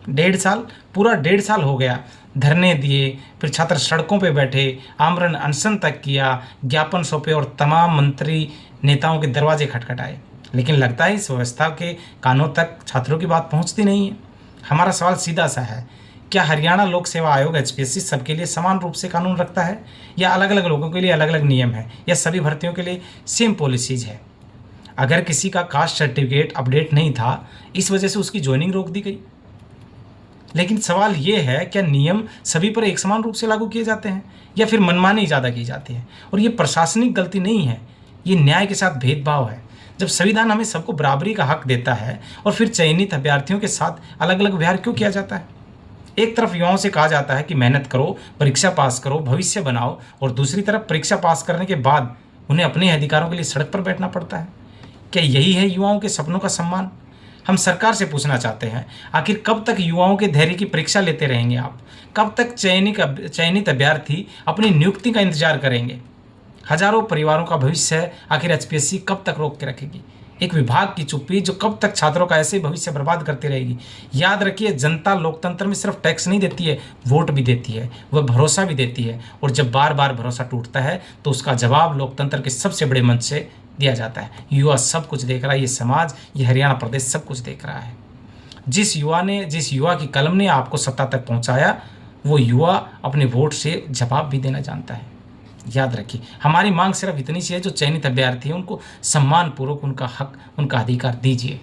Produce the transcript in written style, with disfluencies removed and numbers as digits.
1.5 साल, पूरा 1.5 साल हो गया। धरने दिए, फिर छात्र सड़कों पे बैठे, आमरण अनशन तक किया, ज्ञापन सौंपे और तमाम मंत्री नेताओं के दरवाजे खटखटाए, लेकिन लगता है इस व्यवस्था के कानों तक छात्रों की बात पहुंचती नहीं है। हमारा सवाल सीधा सा है, क्या हरियाणा लोक सेवा आयोग एचपीएससी सबके लिए समान रूप से कानून रखता है, या अलग अलग लोगों के लिए अलग अलग नियम है, या सभी भर्तियों के लिए सेम पॉलिसीज है? अगर किसी का कास्ट सर्टिफिकेट अपडेट नहीं था, इस वजह से उसकी ज्वाइनिंग रोक दी गई। लेकिन सवाल ये है, क्या नियम सभी पर एक समान रूप से लागू किए जाते हैं, या फिर मनमानी ज़्यादा की जाती है? और ये प्रशासनिक गलती नहीं है, ये न्याय के साथ भेदभाव है। जब संविधान हमें सबको बराबरी का हक देता है, और फिर चयनित अभ्यर्थियों के साथ अलग अलग व्यवहार क्यों किया जाता है? एक तरफ युवाओं से कहा जाता है कि मेहनत करो, परीक्षा पास करो, भविष्य बनाओ, और दूसरी तरफ परीक्षा पास करने के बाद उन्हें अपने अधिकारों के लिए सड़क पर बैठना पड़ता है। क्या यही है युवाओं के सपनों का सम्मान? हम सरकार से पूछना चाहते हैं, आखिर कब तक युवाओं के धैर्य की परीक्षा लेते रहेंगे आप? कब तक चयनित अभ्यर्थी अपनी नियुक्ति का इंतजार करेंगे? हजारों परिवारों का भविष्य आखिर एचपीएससी कब तक रोक के रखेगी? एक विभाग की चुप्पी जो कब तक छात्रों का ऐसे भविष्य बर्बाद करती रहेगी? याद रखिए, जनता लोकतंत्र में सिर्फ टैक्स नहीं देती है, वोट भी देती है, वह भरोसा भी देती है, और जब बार बार भरोसा टूटता है तो उसका जवाब लोकतंत्र के सबसे बड़े मंच से दिया जाता है। युवा सब कुछ देख रहा है, ये समाज, ये हरियाणा प्रदेश सब कुछ देख रहा है। जिस युवा की कलम ने आपको सत्ता तक पहुंचाया, वो युवा अपने वोट से जवाब भी देना जानता है। याद रखिए, हमारी मांग सिर्फ इतनी सी है, जो चयनित अभ्यर्थी है उनको सम्मानपूर्वक उनका हक, उनका अधिकार दीजिए।